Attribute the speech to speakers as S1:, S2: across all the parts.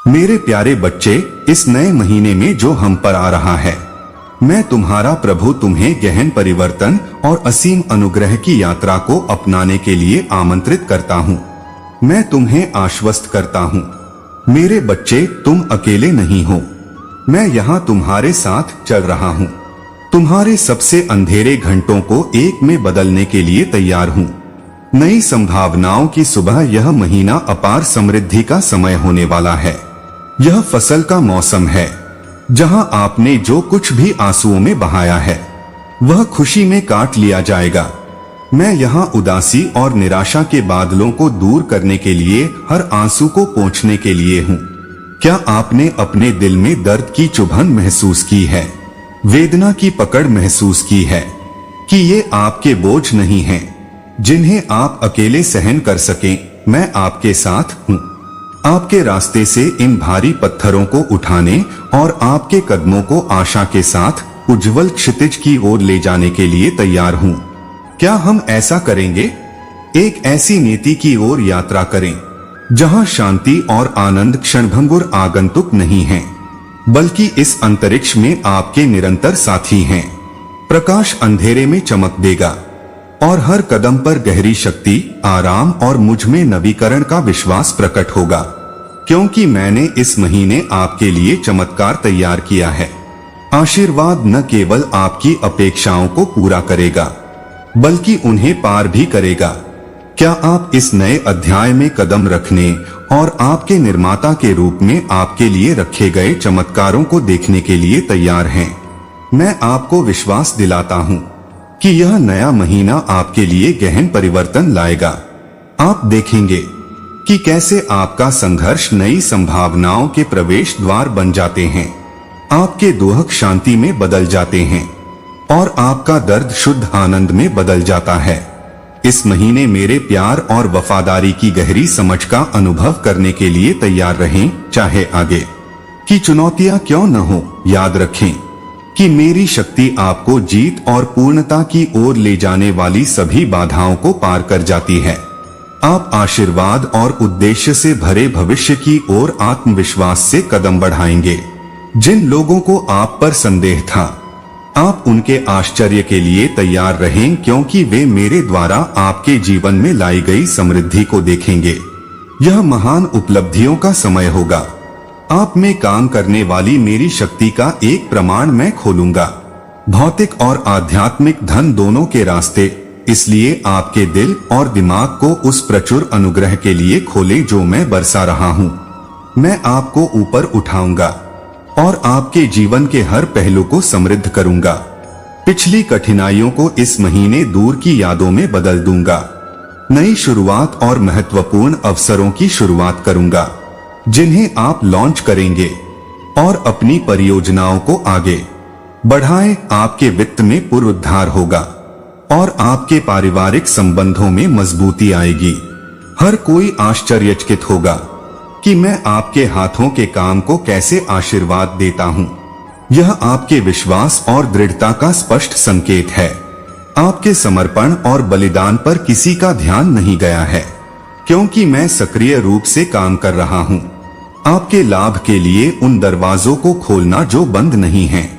S1: मेरे प्यारे बच्चे, इस नए महीने में जो हम पर आ रहा है, मैं तुम्हारा प्रभु तुम्हें गहन परिवर्तन और असीम अनुग्रह की यात्रा को अपनाने के लिए आमंत्रित करता हूँ। मैं तुम्हें आश्वस्त करता हूँ, मेरे बच्चे, तुम अकेले नहीं हो। मैं यहाँ तुम्हारे साथ चल रहा हूँ। तुम्हारे सबसे अंधेरे घंटों को एक में बदलने के लिए तैयार हूँ। नई संभावनाओं की सुबह। यह महीना अपार समृद्धि का समय होने वाला है। यह फसल का मौसम है, जहाँ आपने जो कुछ भी आंसुओं में बहाया है वह खुशी में काट लिया जाएगा। मैं यहाँ उदासी और निराशा के बादलों को दूर करने के लिए, हर आंसू को पोंछने के लिए हूँ। क्या आपने अपने दिल में दर्द की चुभन महसूस की है, वेदना की पकड़ महसूस की है कि ये आपके बोझ नहीं हैं, जिन्हें आप अकेले सहन कर सकें? मैं आपके साथ हूँ। आपके रास्ते से इन भारी पत्थरों को उठाने और आपके कदमों को आशा के साथ उज्जवल क्षितिज की ओर ले जाने के लिए तैयार हूँ। क्या हम ऐसा करेंगे? एक ऐसी नीति की ओर यात्रा करें जहां शांति और आनंद क्षणभंगुर आगंतुक नहीं हैं, बल्कि इस अंतरिक्ष में आपके निरंतर साथी हैं। प्रकाश अंधेरे में चमक देगा और हर कदम पर गहरी शक्ति, आराम और मुझ में नवीकरण का विश्वास प्रकट होगा, क्योंकि मैंने इस महीने आपके लिए चमत्कार तैयार किया है। आशीर्वाद न केवल आपकी अपेक्षाओं को पूरा करेगा, बल्कि उन्हें पार भी करेगा। क्या आप इस नए अध्याय में कदम रखने और आपके निर्माता के रूप में आपके लिए रखे गए चमत्कारों को देखने के लिए तैयार हैं? मैं आपको विश्वास दिलाता हूँ कि यह नया महीना आपके लिए गहन परिवर्तन लाएगा। आप देखेंगे कि कैसे आपका संघर्ष नई संभावनाओं के प्रवेश द्वार बन जाते हैं, आपके दुख शांति में बदल जाते हैं और आपका दर्द शुद्ध आनंद में बदल जाता है। इस महीने मेरे प्यार और वफादारी की गहरी समझ का अनुभव करने के लिए तैयार रहें, चाहे आगे की चुनौतियां क्यों न हो। याद रखें कि मेरी शक्ति आपको जीत और पूर्णता की ओर ले जाने वाली सभी बाधाओं को पार कर जाती है। आप आशीर्वाद और उद्देश्य से भरे भविष्य की ओर आत्मविश्वास से कदम बढ़ाएंगे। जिन लोगों को आप पर संदेह था, आप उनके आश्चर्य के लिए तैयार रहें, क्योंकि वे मेरे द्वारा आपके जीवन में लाई गई समृद्धि को देखेंगे। यह महान उपलब्धियों का समय होगा। आप में काम करने वाली मेरी शक्ति का एक प्रमाण मैं खोलूंगा। भौतिक और आध्यात्मिक धन दोनों के रास्ते, इसलिए आपके दिल और दिमाग को उस प्रचुर अनुग्रह के लिए खोलें जो मैं बरसा रहा हूँ। मैं आपको ऊपर उठाऊंगा और आपके जीवन के हर पहलू को समृद्ध करूंगा। पिछली कठिनाइयों को इस महीने दूर की यादों में बदल दूंगा। नई शुरुआत और महत्वपूर्ण अवसरों की शुरुआत करूंगा, जिन्हें आप लॉन्च करेंगे और अपनी परियोजनाओं को आगे बढ़ाएं। आपके वित्त में पुनरुद्धार होगा और आपके पारिवारिक संबंधों में मजबूती आएगी। हर कोई आश्चर्यचकित होगा कि मैं आपके हाथों के काम को कैसे आशीर्वाद देता हूँ। यह आपके विश्वास और दृढ़ता का स्पष्ट संकेत है। आपके समर्पण और बलिदान पर किसी का ध्यान नहीं गया है, क्योंकि मैं सक्रिय रूप से काम कर रहा हूँ। आपके लाभ के लिए उन दरवाजों को खोलना जो बंद नहीं हैं,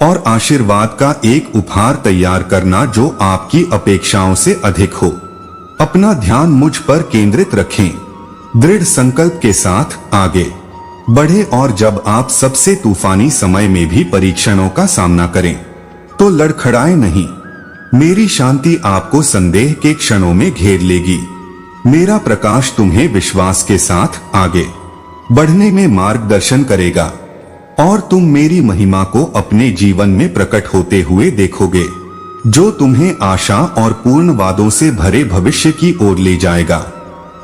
S1: और आशीर्वाद का एक उपहार तैयार करना जो आपकी अपेक्षाओं से अधिक हो। अपना ध्यान मुझ पर केंद्रित रखें, दृढ़ संकल्प के साथ आगे बढ़े, और जब आप सबसे तूफानी समय में भी परीक्षणों का सामना करें तो लड़खड़ाए नहीं। मेरी शांति आपको संदेह के क्षणों में घेर लेगी। मेरा प्रकाश तुम्हें विश्वास के साथ आगे बढ़ने में मार्गदर्शन करेगा, और तुम मेरी महिमा को अपने जीवन में प्रकट होते हुए देखोगे, जो तुम्हें आशा और पूर्ण वादों से भरे भविष्य की ओर ले जाएगा।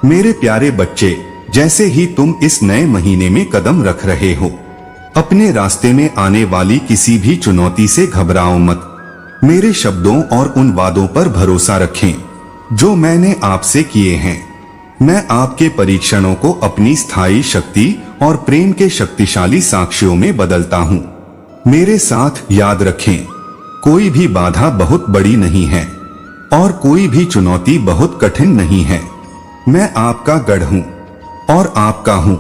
S1: मेरे प्यारे बच्चे, जैसे ही तुम इस नए महीने में कदम रख रहे हो, अपने रास्ते में आने वाली किसी भी चुनौती से घबराओ मत। मेरे शब्दों और उन वादों पर भरोसा रखें जो मैंने आपसे किए हैं। मैं आपके परीक्षणों को अपनी स्थायी शक्ति और प्रेम के शक्तिशाली साक्ष्यों में बदलता हूँ। मेरे साथ याद रखें, कोई भी बाधा बहुत बड़ी नहीं है और कोई भी चुनौती बहुत कठिन नहीं है। मैं आपका गढ़ हूँ और आपका हूँ।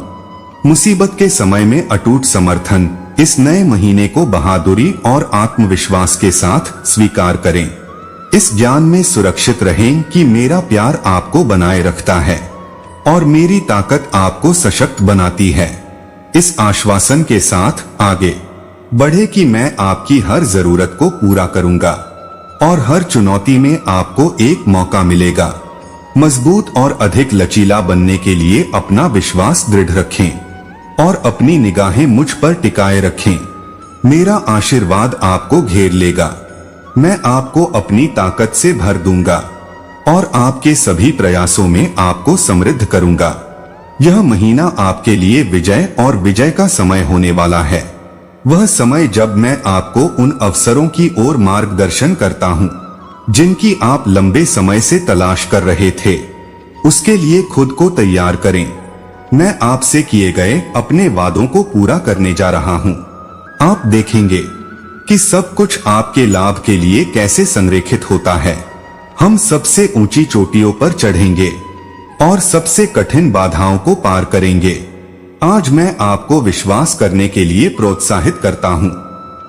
S1: मुसीबत के समय में अटूट समर्थन। इस नए महीने को बहादुरी और आत्मविश्वास के साथ स्वीकार करें। इस ज्ञान में सुरक्षित रहें कि मेरा प्यार आपको बनाए रखता है और मेरी ताकत आपको सशक्त बनाती है। इस आश्वासन के साथ आगे बढ़े कि मैं आपकी हर जरूरत को पूरा करूंगा और हर चुनौती में आपको एक मौका मिलेगा। मजबूत और अधिक लचीला बनने के लिए अपना विश्वास दृढ़ रखें और अपनी निगाहें मुझ पर टिकाए रखें। मेरा आशीर्वाद आपको घेर लेगा। मैं आपको अपनी ताकत से भर दूंगा और आपके सभी प्रयासों में आपको समृद्ध करूंगा। यह महीना आपके लिए विजय और विजय का समय होने वाला है। वह समय जब मैं आपको उन अवसरों की ओर मार्गदर्शन करता हूँ जिनकी आप लंबे समय से तलाश कर रहे थे। उसके लिए खुद को तैयार करें। मैं आपसे किए गए अपने वादों को पूरा करने जा रहा हूँ। आप देखेंगे कि सब कुछ आपके लाभ के लिए कैसे संरेखित होता है। हम सबसे ऊंची चोटियों पर चढ़ेंगे और सबसे कठिन बाधाओं को पार करेंगे। आज मैं आपको विश्वास करने के लिए प्रोत्साहित करता हूँ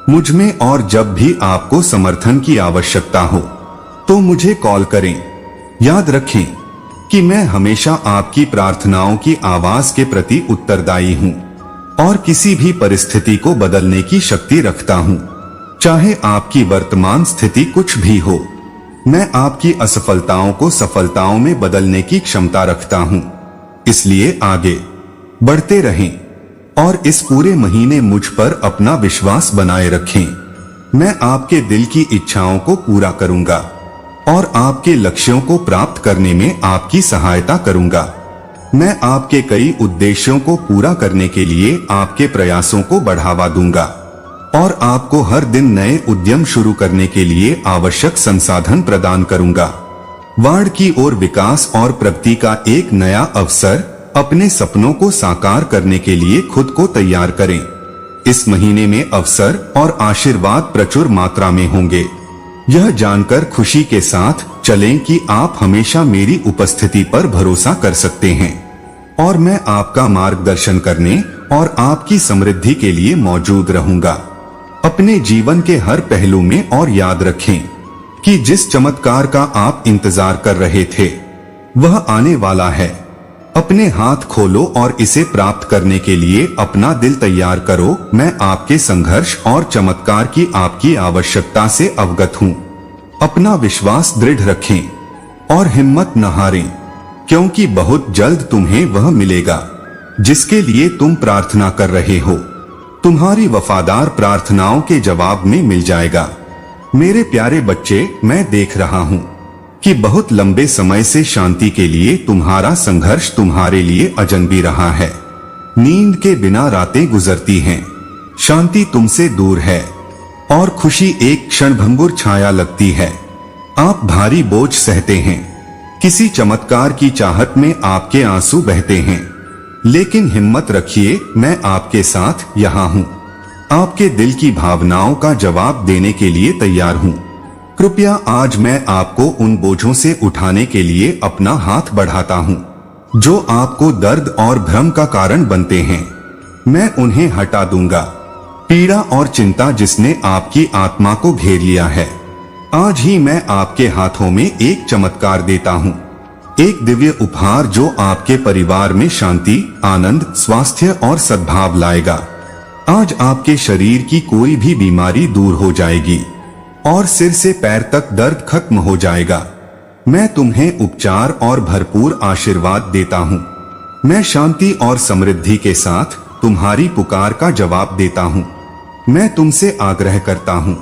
S1: मुझ में, और जब भी आपको समर्थन की आवश्यकता हो तो मुझे कॉल करें। याद रखें कि मैं हमेशा आपकी प्रार्थनाओं की आवाज के प्रति उत्तरदायी हूँ और किसी भी परिस्थिति को बदलने की शक्ति रखता हूँ। चाहे आपकी वर्तमान स्थिति कुछ भी हो, मैं आपकी असफलताओं को सफलताओं में बदलने की क्षमता रखता हूँ। इसलिए आगे बढ़ते रहें और इस पूरे महीने मुझ पर अपना विश्वास बनाए रखें। मैं आपके दिल की इच्छाओं को पूरा करूंगा और आपके लक्ष्यों को प्राप्त करने में आपकी सहायता करूंगा। मैं आपके कई उद्देश्यों को पूरा करने के लिए आपके प्रयासों को बढ़ावा दूंगा और आपको हर दिन नए उद्यम शुरू करने के लिए आवश्यक संसाधन प्रदान करूंगा। वार्ड की ओर विकास और प्रगति का एक नया अवसर। अपने सपनों को साकार करने के लिए खुद को तैयार करें। इस महीने में अवसर और आशीर्वाद प्रचुर मात्रा में होंगे। यह जानकर खुशी के साथ चलें कि आप हमेशा मेरी उपस्थिति पर भरोसा कर सकते हैं और मैं आपका मार्गदर्शन करने और आपकी समृद्धि के लिए मौजूद रहूंगा। अपने जीवन के हर पहलू में और याद रखें कि जिस चमत्कार का आप इंतजार कर रहे थे वह आने वाला है। अपने हाथ खोलो और इसे प्राप्त करने के लिए अपना दिल तैयार करो। मैं आपके संघर्ष और चमत्कार की आपकी आवश्यकता से अवगत हूँ। अपना विश्वास दृढ़ रखें और हिम्मत न हारें, क्योंकि बहुत जल्द तुम्हें वह मिलेगा जिसके लिए तुम प्रार्थना कर रहे हो। तुम्हारी वफादार प्रार्थनाओं के जवाब में मिल जाएगा। मेरे प्यारे बच्चे, मैं देख रहा हूँ कि बहुत लंबे समय से शांति के लिए तुम्हारा संघर्ष तुम्हारे लिए अजनबी रहा है। नींद के बिना रातें गुजरती हैं, शांति तुमसे दूर है और खुशी एक क्षणभंगुर छाया लगती है। आप भारी बोझ सहते हैं, किसी चमत्कार की चाहत में आपके आंसू बहते हैं, लेकिन हिम्मत रखिए, मैं आपके साथ यहाँ हूँ। आपके दिल की भावनाओं का जवाब देने के लिए तैयार हूँ। कृपया आज मैं आपको उन बोझों से उठाने के लिए अपना हाथ बढ़ाता हूँ जो आपको दर्द और भ्रम का कारण बनते हैं। मैं उन्हें हटा दूंगा। पीड़ा और चिंता जिसने आपकी आत्मा को घेर लिया है, आज ही मैं आपके हाथों में एक चमत्कार देता हूँ, एक दिव्य उपहार जो आपके परिवार में शांति, आनंद, स्वास्थ्य और सद्भाव लाएगा। आज आपके शरीर की कोई भी बीमारी दूर हो जाएगी और सिर से पैर तक दर्द खत्म हो जाएगा। मैं तुम्हें उपचार और भरपूर आशीर्वाद देता हूँ। मैं शांति और समृद्धि के साथ तुम्हारी पुकार का जवाब देता हूँ। मैं तुमसे आग्रह करता हूँ,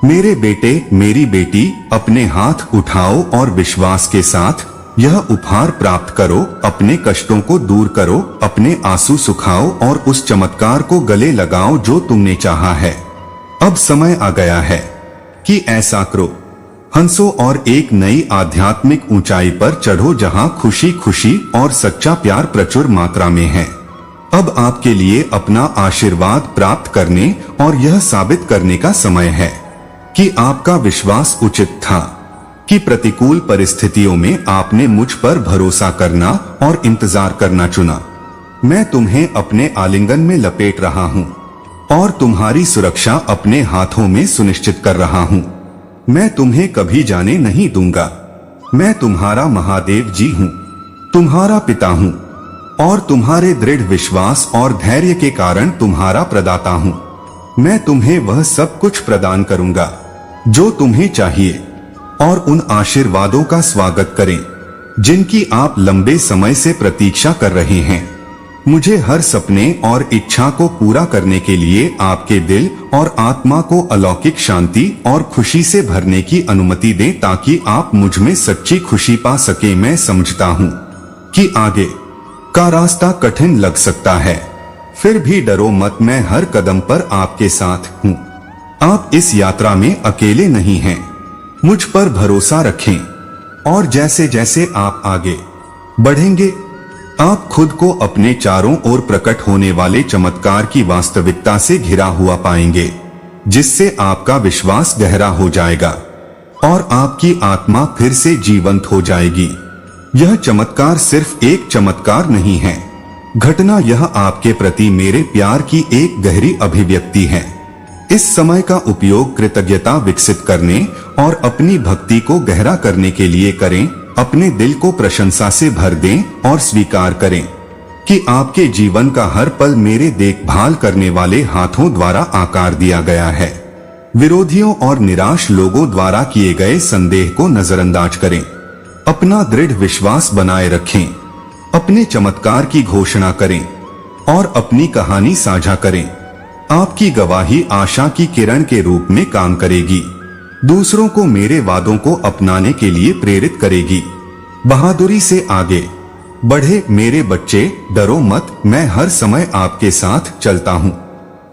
S1: मेरे बेटे, मेरी बेटी, अपने हाथ उठाओ और विश्वास के साथ यह उपहार प्राप्त करो। अपने कष्टों को दूर करो, अपने आंसू सुखाओ और उस चमत्कार को गले लगाओ जो तुमने चाहा है। अब समय आ गया है कि ऐसा करो। हंसो और एक नई आध्यात्मिक ऊंचाई पर चढ़ो जहां खुशी खुशी और सच्चा प्यार प्रचुर मात्रा में है। अब आपके लिए अपना आशीर्वाद प्राप्त करने और यह साबित करने का समय है कि आपका विश्वास उचित था, कि प्रतिकूल परिस्थितियों में आपने मुझ पर भरोसा करना और इंतजार करना चुना। मैं तुम्हें अपने आलिंगन में लपेट रहा हूँ और तुम्हारी सुरक्षा अपने हाथों में सुनिश्चित कर रहा हूँ। मैं तुम्हें कभी जाने नहीं दूंगा। मैं तुम्हारा महादेव जी हूँ, तुम्हारा पिता हूँ और तुम्हारे दृढ़ विश्वास और धैर्य के कारण तुम्हारा प्रदाता हूँ। मैं तुम्हें वह सब कुछ प्रदान करूंगा जो तुम्हें चाहिए और उन आशीर्वादों का स्वागत करें जिनकी आप लंबे समय से प्रतीक्षा कर रहे हैं। मुझे हर सपने और इच्छा को पूरा करने के लिए आपके दिल और आत्मा को अलौकिक शांति और खुशी से भरने की अनुमति दें ताकि आप मुझ में सच्ची खुशी पा सके। मैं समझता हूँ कि आगे का रास्ता कठिन लग सकता है, फिर भी डरो मत, मैं हर कदम पर आपके साथ हूँ। आप इस यात्रा में अकेले नहीं हैं। मुझ पर भरोसा रखें और जैसे जैसे आप आगे बढ़ेंगे आप खुद को अपने चारों ओर प्रकट होने वाले चमत्कार की वास्तविकता से घिरा हुआ पाएंगे, जिससे आपका विश्वास गहरा हो जाएगा और आपकी आत्मा फिर से जीवंत हो जाएगी। यह चमत्कार सिर्फ एक चमत्कार नहीं है घटना, यह आपके प्रति मेरे प्यार की एक गहरी अभिव्यक्ति है। इस समय का उपयोग कृतज्ञता विकसित करने और अपनी भक्ति को गहरा करने के लिए करें। अपने दिल को प्रशंसा से भर दें और स्वीकार करें कि आपके जीवन का हर पल मेरे देखभाल करने वाले हाथों द्वारा आकार दिया गया है। विरोधियों और निराश लोगों द्वारा किए गए संदेह को नजरअंदाज करें। अपना दृढ़ विश्वास बनाए रखें, अपने चमत्कार की घोषणा करें और अपनी कहानी साझा करें। आपकी गवाही आशा की किरण के रूप में काम करेगी, दूसरों को मेरे वादों को अपनाने के लिए प्रेरित करेगी। बहादुरी से आगे बढ़े मेरे बच्चे, डरो मत, मैं हर समय आपके साथ चलता हूँ।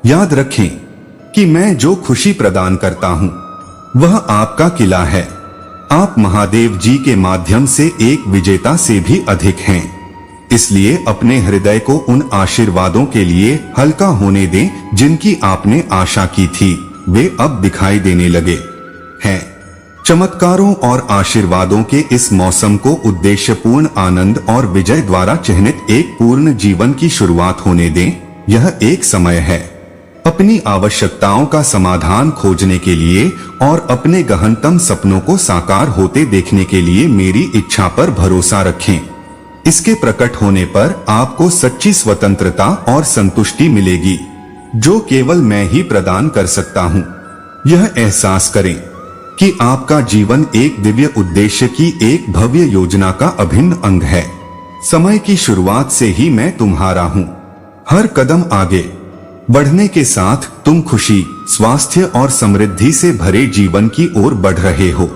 S1: याद रखें कि मैं जो खुशी प्रदान करता हूँ वह आपका किला है। आप महादेव जी के माध्यम से एक विजेता से भी अधिक हैं, इसलिए अपने हृदय को उन आशीर्वादों के लिए हल्का होने दें जिनकी आपने आशा की थी, वे अब दिखाई देने लगे हैं। चमत्कारों और आशीर्वादों के इस मौसम को उद्देश्यपूर्ण आनंद और विजय द्वारा चिह्नित एक पूर्ण जीवन की शुरुआत होने दें। यह एक समय है अपनी आवश्यकताओं का समाधान खोजने के लिए और अपने गहनतम सपनों को साकार होते देखने के लिए मेरी इच्छा पर भरोसा रखें। इसके प्रकट होने पर आपको सच्ची स्वतंत्रता और संतुष्टि मिलेगी जो केवल मैं ही प्रदान कर सकता हूँ। यह एहसास करें कि आपका जीवन एक दिव्य उद्देश्य की एक भव्य योजना का अभिन्न अंग है। समय की शुरुआत से ही मैं तुम्हारा हूँ। हर कदम आगे बढ़ने के साथ तुम खुशी, स्वास्थ्य और समृद्धि से भरे जीवन की ओर बढ़ रहे हो।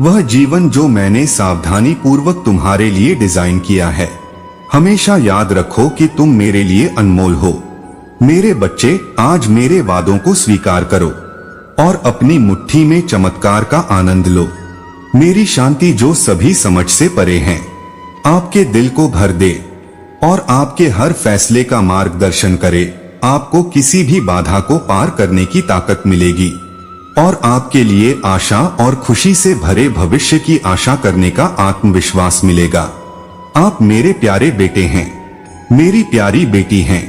S1: वह जीवन जो मैंने सावधानी पूर्वक तुम्हारे लिए डिजाइन किया है। हमेशा याद रखो कि तुम मेरे लिए अनमोल हो। मेरे बच्चे, आज मेरे वादों को स्वीकार करो और अपनी मुट्ठी में चमत्कार का आनंद लो। मेरी शांति जो सभी समझ से परे है आपके दिल को भर दे और आपके हर फैसले का मार्गदर्शन करे। आपको किसी भी बाधा को पार करने की ताकत मिलेगी और आपके लिए आशा और खुशी से भरे भविष्य की आशा करने का आत्मविश्वास मिलेगा। आप मेरे प्यारे बेटे हैं, मेरी प्यारी बेटी हैं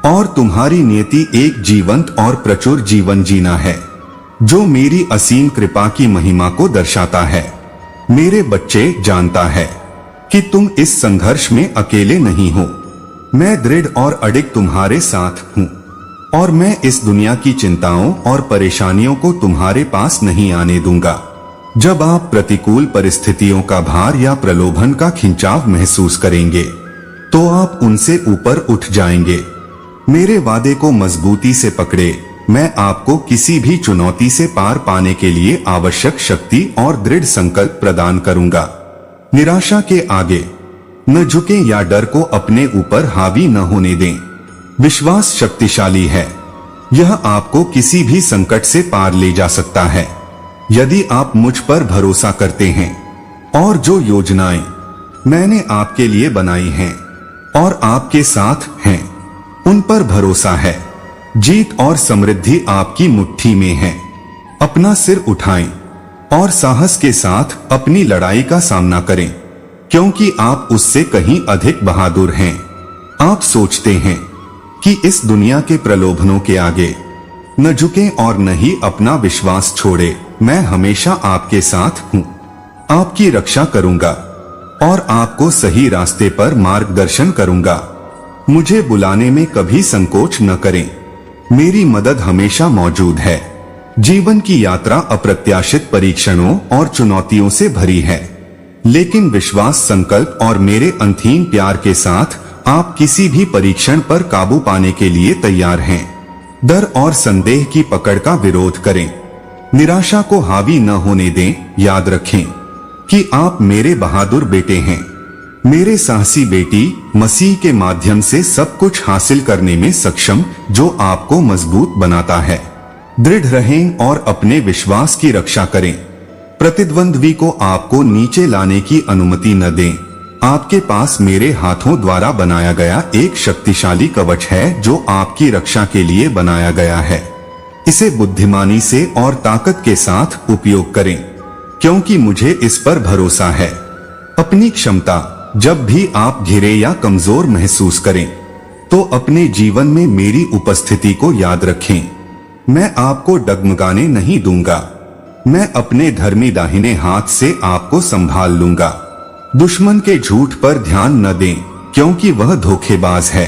S1: और तुम्हारी नियति एक जीवंत और प्रचुर जीवन जीना है जो मेरी असीम कृपा की महिमा को दर्शाता है। मेरे बच्चे, जानता है कि तुम इस संघर्ष में अकेले नहीं हो। मैं दृढ़ और अडिग तुम्हारे साथ हूँ और मैं इस दुनिया की चिंताओं और परेशानियों को तुम्हारे पास नहीं आने दूंगा। जब आप प्रतिकूल परिस्थितियों का भार या प्रलोभन का खिंचाव महसूस करेंगे तो आप उनसे ऊपर उठ जाएंगे। मेरे वादे को मजबूती से पकड़े। मैं आपको किसी भी चुनौती से पार पाने के लिए आवश्यक शक्ति और दृढ़ संकल्प प्रदान करूंगा। निराशा के आगे न झुकें या डर को अपने ऊपर हावी न होने दें। विश्वास शक्तिशाली है, यह आपको किसी भी संकट से पार ले जा सकता है यदि आप मुझ पर भरोसा करते हैं। और जो योजनाएं मैंने आपके लिए बनाई हैं और आपके साथ हैं, उन पर भरोसा है। जीत और समृद्धि आपकी मुट्ठी में है। अपना सिर उठाएं और साहस के साथ अपनी लड़ाई का सामना करें, क्योंकि आप उससे कहीं अधिक बहादुर हैं। आप सोचते हैं कि इस दुनिया के प्रलोभनों के आगे न झुकें और न ही अपना विश्वास छोड़े। मैं हमेशा आपके साथ हूँ, आपकी रक्षा करूंगा और आपको सही रास्ते पर मार्गदर्शन करूंगा। मुझे बुलाने में कभी संकोच न करें, मेरी मदद हमेशा मौजूद है। जीवन की यात्रा अप्रत्याशित परीक्षणों और चुनौतियों से भरी है, लेकिन विश्वास, संकल्प और मेरे अनथीम प्यार के साथ आप किसी भी परीक्षण पर काबू पाने के लिए तैयार हैं। डर और संदेह की पकड़ का विरोध करें, निराशा को हावी न होने दें। याद रखें कि आप मेरे बहादुर बेटे हैं, मेरे साहसी बेटी, मसीह के माध्यम से सब कुछ हासिल करने में सक्षम, जो आपको मजबूत बनाता है। दृढ़ रहें और अपने विश्वास की रक्षा करें। प्रतिद्वंद्वी को आपको नीचे लाने की अनुमति न दें। आपके पास मेरे हाथों द्वारा बनाया गया एक शक्तिशाली कवच है, जो आपकी रक्षा के लिए बनाया गया है। इसे बुद्धिमानी से और ताकत के साथ उपयोग करें, क्योंकि मुझे इस पर भरोसा है। अपनी क्षमता, जब भी आप घिरे या कमजोर महसूस करें, तो अपने जीवन में मेरी उपस्थिति को याद रखें। मैं आपको डगमगाने नहीं दूंगा। मैं अपने धर्मी दाहिने हाथ से आपको संभाल लूंगा। दुश्मन के झूठ पर ध्यान न दें, क्योंकि वह धोखेबाज है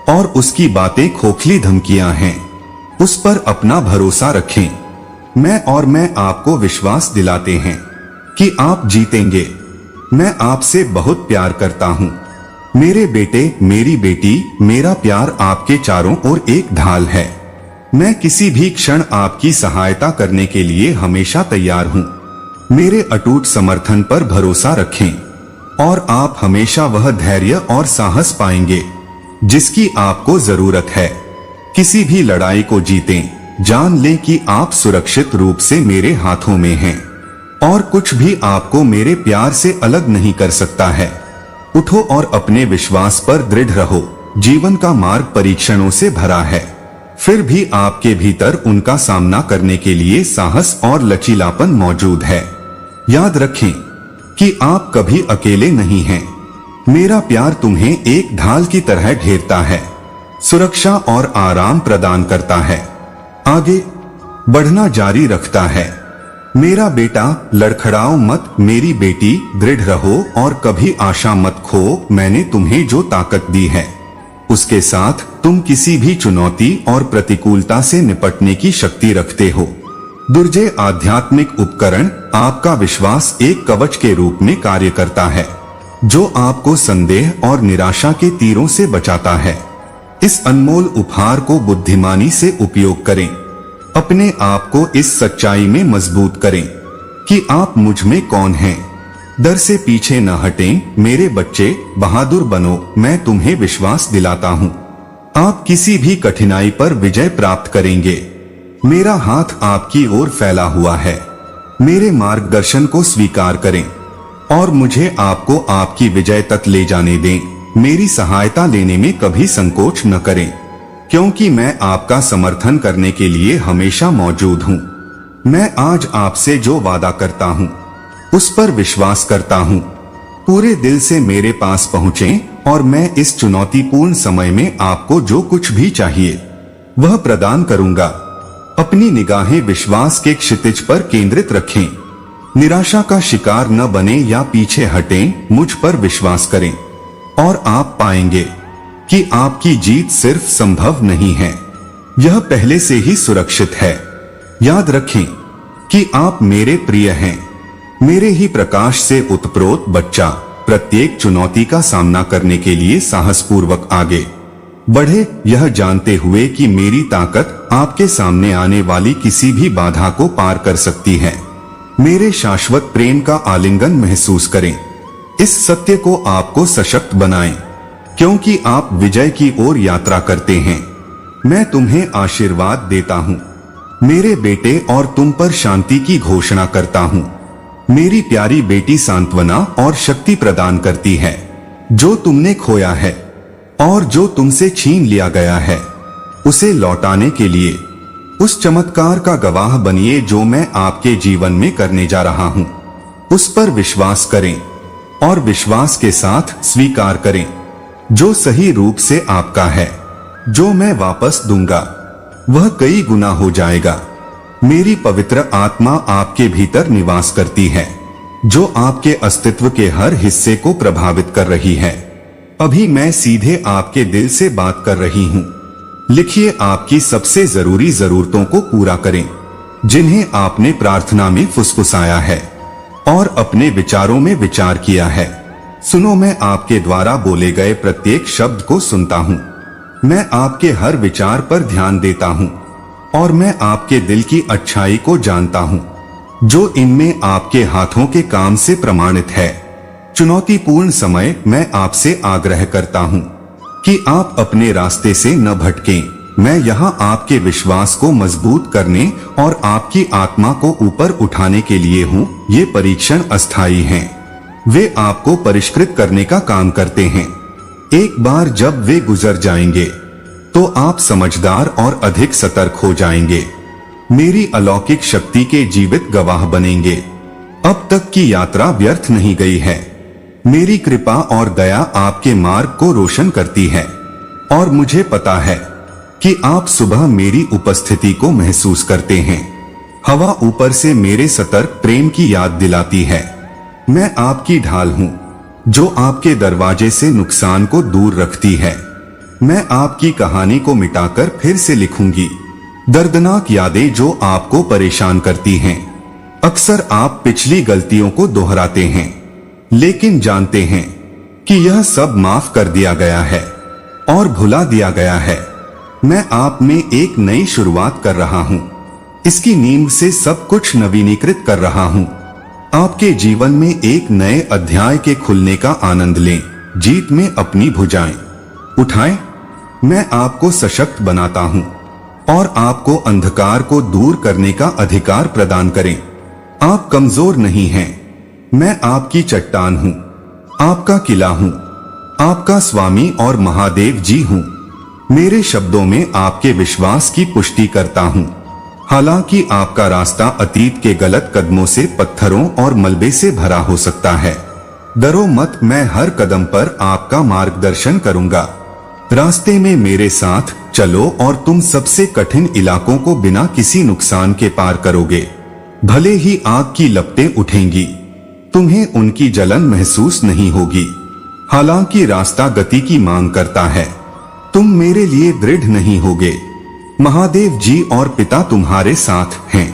S1: और उसकी बातें खोखली धमकियां हैं। उस पर अपना भरोसा रखें। मैं आपको विश्वास दिलाते हैं कि आप जीतेंगे। मैं आपसे बहुत प्यार करता हूँ, मेरे बेटे, मेरी बेटी। मेरा प्यार आपके चारों ओर एक ढाल है। मैं किसी भी क्षण आपकी सहायता करने के लिए हमेशा तैयार हूँ। मेरे अटूट समर्थन पर भरोसा रखें और आप हमेशा वह धैर्य और साहस पाएंगे जिसकी आपको जरूरत है। किसी भी लड़ाई को जीतें, जान लें कि आप सुरक्षित रूप से मेरे हाथों में हैं और कुछ भी आपको मेरे प्यार से अलग नहीं कर सकता है। उठो और अपने विश्वास पर दृढ़ रहो। जीवन का मार्ग परीक्षणों से भरा है, फिर भी आपके भीतर उनका सामना करने के लिए साहस और लचीलापन मौजूद है। याद रखें कि आप कभी अकेले नहीं हैं। मेरा प्यार तुम्हें एक ढाल की तरह घेरता है, सुरक्षा और आराम प्रदान करता है, आगे बढ़ना जारी रखता है। मेरा बेटा, लड़खड़ाओ मत। मेरी बेटी, दृढ़ रहो और कभी आशा मत खो। मैंने तुम्हें जो ताकत दी है, उसके साथ तुम किसी भी चुनौती और प्रतिकूलता से निपटने की शक्ति रखते हो। दुर्जय आध्यात्मिक उपकरण, आपका विश्वास एक कवच के रूप में कार्य करता है, जो आपको संदेह और निराशा के तीरों से बचाता है। इस अनमोल उपहार को बुद्धिमानी से उपयोग करें। अपने आप को इस सच्चाई में मजबूत करें कि आप मुझ में कौन हैं। डर से पीछे न हटें। मेरे बच्चे, बहादुर बनो। मैं तुम्हें विश्वास दिलाता हूँ, आप किसी भी कठिनाई पर विजय प्राप्त करेंगे। मेरा हाथ आपकी ओर फैला हुआ है। मेरे मार्गदर्शन को स्वीकार करें और मुझे आपको आपकी विजय तक ले जाने दें। मेरी सहायता लेने में कभी संकोच न करें, क्योंकि मैं आपका समर्थन करने के लिए हमेशा मौजूद हूँ। मैं आज आपसे जो वादा करता हूँ, उस पर विश्वास करता हूँ। पूरे दिल से मेरे पास पहुँचें और मैं इस चुनौतीपूर्ण समय में आपको जो कुछ भी चाहिए वह प्रदान करूँगा। अपनी निगाहें विश्वास के क्षितिज पर केंद्रित रखें। निराशा का शिकार न बने या पीछे हटें। मुझ पर विश्वास करें और आप पाएंगे कि आपकी जीत सिर्फ संभव नहीं है, यह पहले से ही सुरक्षित है। याद रखें कि आप मेरे प्रिय हैं, मेरे ही प्रकाश से उत्प्रोत बच्चा। प्रत्येक चुनौती का सामना करने के लिए साहसपूर्वक आगे बढ़े, यह जानते हुए कि मेरी ताकत आपके सामने आने वाली किसी भी बाधा को पार कर सकती है। मेरे शाश्वत प्रेम का आलिंगन महसूस करें। इस सत्य को आपको सशक्त बनाएं, क्योंकि आप विजय की ओर यात्रा करते हैं। मैं तुम्हें आशीर्वाद देता हूँ मेरे बेटे और तुम पर शांति की घोषणा करता हूँ। मेरी प्यारी बेटी सांत्वना और शक्ति प्रदान करती है। जो तुमने खोया है और जो तुमसे छीन लिया गया है, उसे लौटाने के लिए उस चमत्कार का गवाह बनिए जो मैं आपके जीवन में करने जा रहा हूँ। उस पर विश्वास करें और विश्वास के साथ स्वीकार करें जो सही रूप से आपका है। जो मैं वापस दूंगा वह कई गुना हो जाएगा। मेरी पवित्र आत्मा आपके भीतर निवास करती है, जो आपके अस्तित्व के हर हिस्से को प्रभावित कर रही है। अभी मैं सीधे आपके दिल से बात कर रही हूँ। लिखिए आपकी सबसे जरूरी जरूरतों को पूरा करें, जिन्हें आपने प्रार्थना में फुसफुसाया है और अपने विचारों में विचार किया है। सुनो, मैं आपके द्वारा बोले गए प्रत्येक शब्द को सुनता हूँ। मैं आपके हर विचार पर ध्यान देता हूँ और मैं आपके दिल की अच्छाई को जानता हूँ, जो इनमें आपके हाथों के काम से प्रमाणित है। चुनौतीपूर्ण समय मैं आपसे आग्रह करता हूँ कि आप अपने रास्ते से न भटकें। मैं यहाँ आपके विश्वास को मजबूत करने और आपकी आत्मा को ऊपर उठाने के लिए हूँ। ये परीक्षण अस्थायी हैं। वे आपको परिष्कृत करने का काम करते हैं। एक बार जब वे गुजर जाएंगे तो आप समझदार और अधिक सतर्क हो जाएंगे। मेरी अलौकिक शक्ति के जीवित गवाह बनेंगे। अब तक की यात्रा व्यर्थ नहीं गई है। मेरी कृपा और दया आपके मार्ग को रोशन करती है और मुझे पता है कि आप सुबह मेरी उपस्थिति को महसूस करते हैं। हवा ऊपर से मेरे सतर्क प्रेम की याद दिलाती है। मैं आपकी ढाल हूँ, जो आपके दरवाजे से नुकसान को दूर रखती है। मैं आपकी कहानी को मिटाकर फिर से लिखूंगी। दर्दनाक यादें जो आपको परेशान करती हैं। अक्सर आप पिछली गलतियों को दोहराते हैं, लेकिन जानते हैं कि यह सब माफ कर दिया गया है और भुला दिया गया है। मैं आप में एक नई शुरुआत कर रहा हूँ। इसकी नींव से सब कुछ नवीनीकृत कर रहा हूँ। आपके जीवन में एक नए अध्याय के खुलने का आनंद लें। जीत में अपनी भुजाएं उठाएं। मैं आपको सशक्त बनाता हूँ और आपको अंधकार को दूर करने का अधिकार प्रदान करें। आप कमजोर नहीं हैं। मैं आपकी चट्टान हूँ, आपका किला हूँ, आपका स्वामी और महादेव जी हूँ। मेरे शब्दों में आपके विश्वास की पुष्टि करता हूँ। हालांकि आपका रास्ता अतीत के गलत कदमों से, पत्थरों और मलबे से भरा हो सकता है, डरो मत। मैं हर कदम पर आपका मार्गदर्शन करूंगा। रास्ते में मेरे साथ चलो और तुम सबसे कठिन इलाकों को बिना किसी नुकसान के पार करोगे। भले ही आग की लपटें उठेंगी, तुम्हें उनकी जलन महसूस नहीं होगी। हालांकि रास्ता गति की मांग करता है, तुम मेरे लिए दृढ़ नहीं होगे। महादेव जी और पिता तुम्हारे साथ हैं।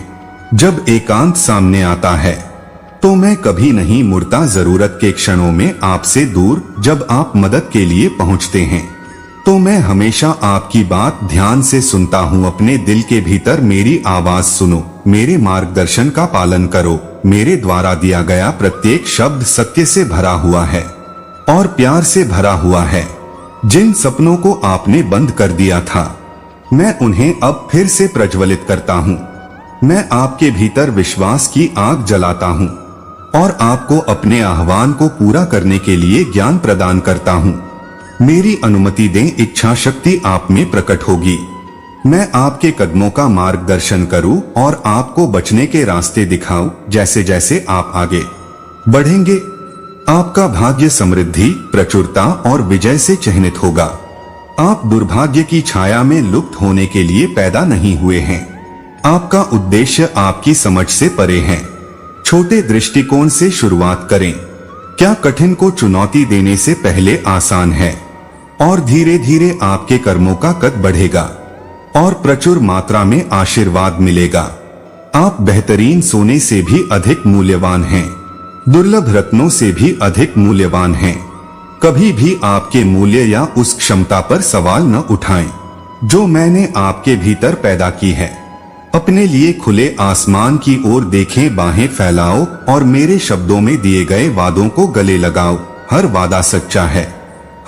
S1: जब एकांत सामने आता है तो मैं कभी नहीं मुड़ता। जरूरत के क्षणों में आपसे दूर जब आप मदद के लिए पहुंचते हैं तो मैं हमेशा आपकी बात ध्यान से सुनता हूँ। अपने दिल के भीतर मेरी आवाज सुनो, मेरे मार्गदर्शन का पालन करो। मेरे द्वारा दिया गया प्रत्येक शब्द सत्य से भरा हुआ है और प्यार से भरा हुआ है। जिन सपनों को आपने बंद कर दिया था, मैं उन्हें अब फिर से प्रज्वलित करता हूँ। मैं आपके भीतर विश्वास की आग जलाता हूँ और आपको अपने आह्वान को पूरा करने के लिए ज्ञान प्रदान करता हूँ। मेरी अनुमति दें, इच्छा शक्ति आप में प्रकट होगी। मैं आपके कदमों का मार्गदर्शन करूं और आपको बचने के रास्ते दिखाऊं। जैसे जैसे आप आगे बढ़ेंगे, आपका भाग्य समृद्धि, प्रचुरता और विजय से चिन्हित होगा। आप दुर्भाग्य की छाया में लुप्त होने के लिए पैदा नहीं हुए हैं। आपका उद्देश्य आपकी समझ से परे है। छोटे दृष्टिकोण से शुरुआत करें। क्या कठिन को चुनौती देने से पहले आसान है और धीरे धीरे आपके कर्मों का कद बढ़ेगा और प्रचुर मात्रा में आशीर्वाद मिलेगा। आप बेहतरीन सोने से भी अधिक मूल्यवान हैं, दुर्लभ रत्नों से भी अधिक मूल्यवान हैं। कभी भी आपके मूल्य या उस क्षमता पर सवाल न उठाएं जो मैंने आपके भीतर पैदा की है। अपने लिए खुले आसमान की ओर देखें, बाहें फैलाओ और मेरे शब्दों में दिए गए वादों को गले लगाओ। हर वादा सच्चा है,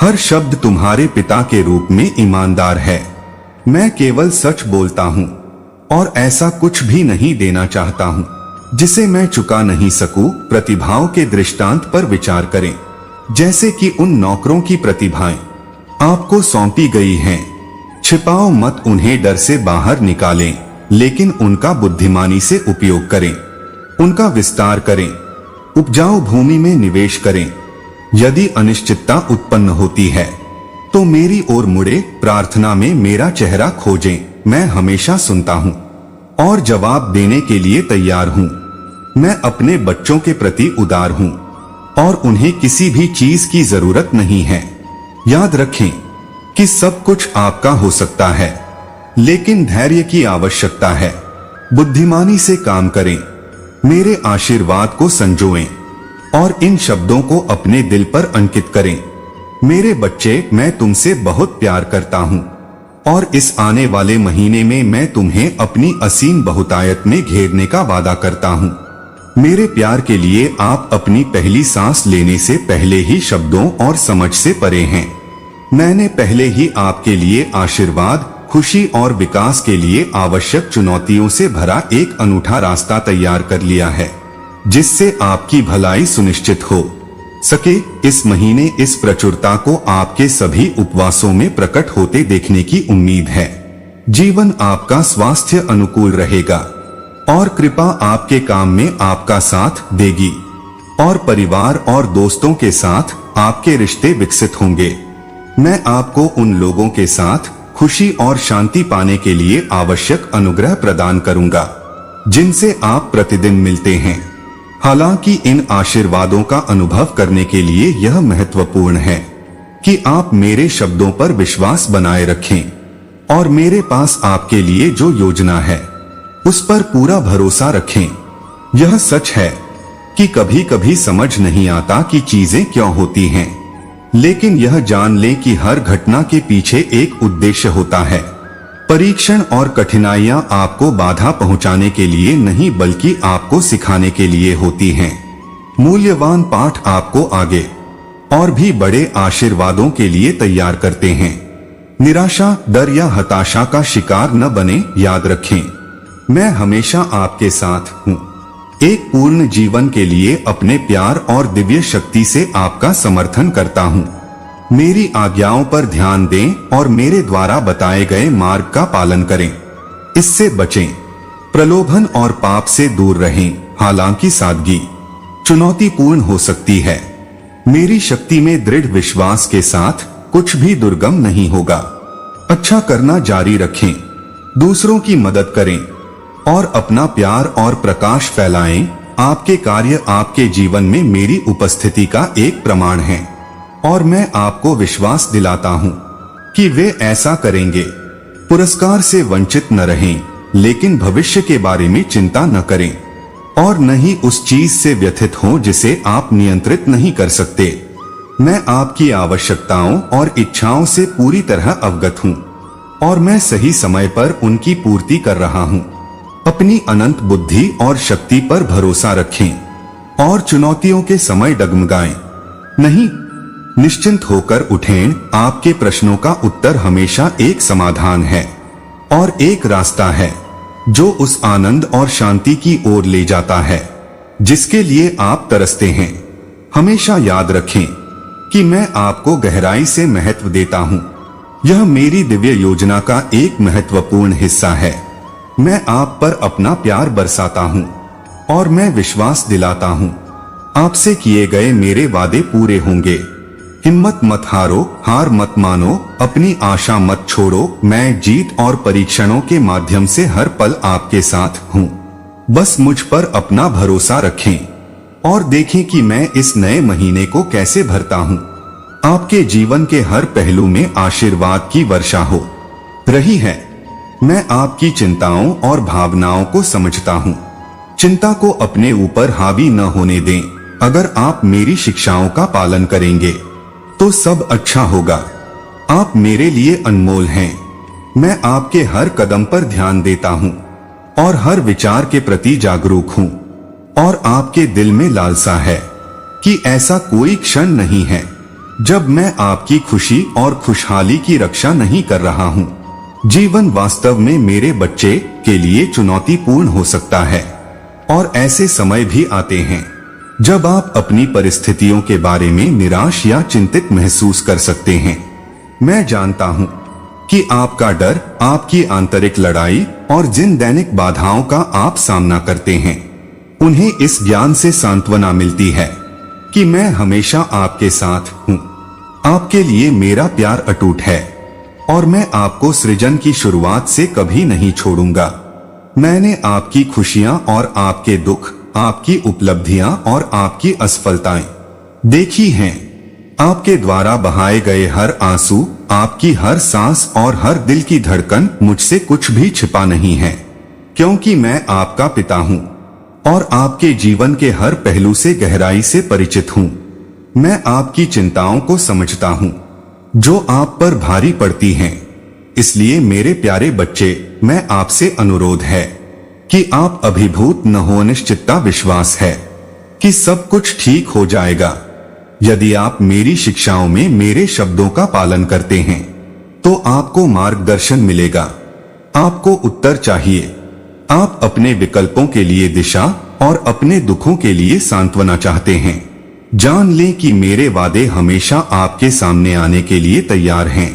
S1: हर शब्द तुम्हारे पिता के रूप में ईमानदार है। मैं केवल सच बोलता हूँ और ऐसा कुछ भी नहीं देना चाहता हूँ जिसे मैं चुका नहीं सकूं। प्रतिभाओं के दृष्टांत पर विचार करें, जैसे कि उन नौकरों की प्रतिभाएं आपको सौंपी गई हैं। छिपाओ मत, उन्हें डर से बाहर निकालें, लेकिन उनका बुद्धिमानी से उपयोग करें। उनका विस्तार करें, उपजाऊ भूमि में निवेश करें। यदि अनिश्चितता उत्पन्न होती है तो मेरी ओर मुड़े, प्रार्थना में मेरा चेहरा खोजें। मैं हमेशा सुनता हूँ और जवाब देने के लिए तैयार हूँ। मैं अपने बच्चों के प्रति उदार हूँ और उन्हें किसी भी चीज की जरूरत नहीं है। याद रखें कि सब कुछ आपका हो सकता है, लेकिन धैर्य की आवश्यकता है। बुद्धिमानी से काम करें, मेरे आशीर्वाद को संजोएं और इन शब्दों को अपने दिल पर अंकित करें। मेरे बच्चे, मैं तुमसे बहुत प्यार करता हूँ और इस आने वाले महीने में मैं तुम्हें अपनी असीम बहुतायत में घेरने का वादा करता हूँ। मेरे प्यार के लिए आप अपनी पहली सांस लेने से पहले ही शब्दों और समझ से परे हैं। मैंने पहले ही आपके लिए आशीर्वाद, खुशी और विकास के लिए आवश्यक चुनौतियों से भरा एक अनूठा रास्ता तैयार कर लिया है, जिससे आपकी भलाई सुनिश्चित हो सके। इस महीने इस प्रचुरता को आपके सभी उपवासों में प्रकट होते देखने की उम्मीद है। जीवन आपका स्वास्थ्य अनुकूल रहेगा और कृपा आपके काम में आपका साथ देगी और परिवार और दोस्तों के साथ आपके रिश्ते विकसित होंगे। मैं आपको उन लोगों के साथ खुशी और शांति पाने के लिए आवश्यक अनुग्रह प्रदान करूंगा जिनसे आप प्रतिदिन मिलते हैं। हालांकि इन आशीर्वादों का अनुभव करने के लिए यह महत्वपूर्ण है कि आप मेरे शब्दों पर विश्वास बनाए रखें और मेरे पास आपके लिए जो योजना है उस पर पूरा भरोसा रखें। यह सच है कि कभी कभी समझ नहीं आता कि चीजें क्यों होती हैं, लेकिन यह जान लें कि हर घटना के पीछे एक उद्देश्य होता है। परीक्षण और कठिनाइयां आपको बाधा पहुंचाने के लिए नहीं, बल्कि आपको सिखाने के लिए होती हैं। मूल्यवान पाठ आपको आगे और भी बड़े आशीर्वादों के लिए तैयार करते हैं। निराशा, डर या हताशा का शिकार न बने। याद रखें, मैं हमेशा आपके साथ हूँ। एक पूर्ण जीवन के लिए अपने प्यार और दिव्य शक्ति से आपका समर्थन करता हूँ। मेरी आज्ञाओं पर ध्यान दें और मेरे द्वारा बताए गए मार्ग का पालन करें। इससे बचें, प्रलोभन और पाप से दूर रहें। हालांकि सादगी चुनौतीपूर्ण हो सकती है, मेरी शक्ति में दृढ़ विश्वास के साथ कुछ भी दुर्गम नहीं होगा। अच्छा करना जारी रखें, दूसरों की मदद करें और अपना प्यार और प्रकाश फैलाएं। आपके कार्य आपके जीवन में मेरी उपस्थिति का एक प्रमाण है और मैं आपको विश्वास दिलाता हूं कि वे ऐसा करेंगे। पुरस्कार से वंचित न रहें, लेकिन भविष्य के बारे में चिंता न करें और न ही उस चीज से व्यथित हों जिसे आप नियंत्रित नहीं कर सकते। मैं आपकी आवश्यकताओं और इच्छाओं से पूरी तरह अवगत हूं और मैं सही समय पर उनकी पूर्ति कर रहा हूं। अपनी अनंत बुद्धि और शक्ति पर भरोसा रखें और चुनौतियों के समय डगमगाएं नहीं, निश्चिंत होकर उठें। आपके प्रश्नों का उत्तर हमेशा एक समाधान है और एक रास्ता है जो उस आनंद और शांति की ओर ले जाता है जिसके लिए आप तरसते हैं। हमेशा याद रखें कि मैं आपको गहराई से महत्व देता हूं। यह मेरी दिव्य योजना का एक महत्वपूर्ण हिस्सा है। मैं आप पर अपना प्यार बरसाता हूं और मैं विश्वास दिलाता हूं आपसे किए गए मेरे वादे पूरे होंगे। हिम्मत मत हारो, हार मत मानो, अपनी आशा मत छोड़ो। मैं जीत और परीक्षणों के माध्यम से हर पल आपके साथ हूं। बस मुझ पर अपना भरोसा रखें और देखें कि मैं इस नए महीने को कैसे भरता हूं। आपके जीवन के हर पहलू में आशीर्वाद की वर्षा हो रही है। मैं आपकी चिंताओं और भावनाओं को समझता हूँ। चिंता को अपने ऊपर हावी न होने दें। अगर आप मेरी शिक्षाओं का पालन करेंगे तो सब अच्छा होगा। आप मेरे लिए अनमोल हैं। मैं आपके हर कदम पर ध्यान देता हूँ और हर विचार के प्रति जागरूक हूँ और आपके दिल में लालसा है कि ऐसा कोई क्षण नहीं है जब मैं आपकी खुशी और खुशहाली की रक्षा नहीं कर रहा हूँ। जीवन वास्तव में मेरे बच्चे के लिए चुनौतीपूर्ण हो सकता है और ऐसे समय भी आते हैं जब आप अपनी परिस्थितियों के बारे में निराश या चिंतित महसूस कर सकते हैं। मैं जानता हूं कि आपका डर, आपकी आंतरिक लड़ाई और जिन दैनिक बाधाओं का आप सामना करते हैं, उन्हें इस ज्ञान से सांत्वना मिलती है कि मैं हमेशा आपके साथ हूं। आपके लिए मेरा प्यार अटूट है और मैं आपको सृजन की शुरुआत से कभी नहीं छोड़ूंगा। मैंने आपकी खुशियां और आपके दुख, आपकी उपलब्धियां और आपकी असफलताएं देखी हैं। आपके द्वारा बहाए गए हर आंसू, आपकी हर सांस और हर दिल की धड़कन मुझसे कुछ भी छिपा नहीं है, क्योंकि मैं आपका पिता हूँ और आपके जीवन के हर पहलू से गहराई से परिचित हूँ। मैं आपकी चिंताओं को समझता हूँ जो आप पर भारी पड़ती हैं। इसलिए मेरे प्यारे बच्चे, मैं आपसे अनुरोध है कि आप अभिभूत न हो। निश्चितता विश्वास है कि सब कुछ ठीक हो जाएगा। यदि आप मेरी शिक्षाओं में मेरे शब्दों का पालन करते हैं तो आपको मार्गदर्शन मिलेगा। आपको उत्तर चाहिए। आप अपने विकल्पों के लिए दिशा और अपने दुखों के लिए सांत्वना चाहते हैं। जान लें कि मेरे वादे हमेशा आपके सामने आने के लिए तैयार हैं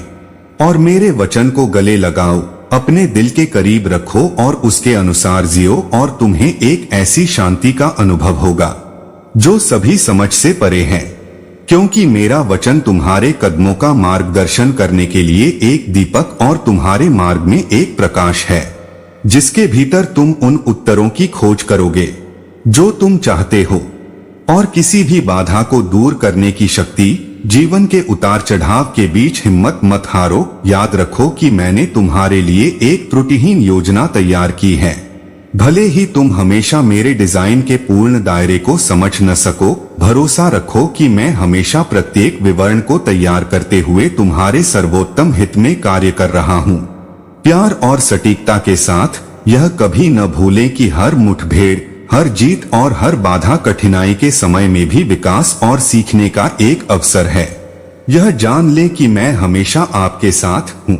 S1: और मेरे वचन को गले लगाओ, अपने दिल के करीब रखो और उसके अनुसार जियो और तुम्हें एक ऐसी शांति का अनुभव होगा जो सभी समझ से परे है, क्योंकि मेरा वचन तुम्हारे कदमों का मार्गदर्शन करने के लिए एक दीपक और तुम्हारे मार्ग में एक प्रकाश है, जिसके भीतर तुम उन उत्तरों की खोज करोगे जो तुम चाहते हो। और किसी भी बाधा को दूर करने की शक्ति, जीवन के उतार चढ़ाव के बीच हिम्मत मत हारो। याद रखो कि मैंने तुम्हारे लिए एक त्रुटिहीन योजना तैयार की है। भले ही तुम हमेशा मेरे डिजाइन के पूर्ण दायरे को समझ न सको, भरोसा रखो कि मैं हमेशा प्रत्येक विवरण को तैयार करते हुए तुम्हारे सर्वोत्तम हित में कार्य कर रहा हूँ। प्यार और सटीकता के साथ यह कभी न भूलें कि हर मुठभेड़, हर जीत और हर बाधा कठिनाई के समय में भी विकास और सीखने का एक अवसर है। यह जान लें कि मैं हमेशा आपके साथ हूँ।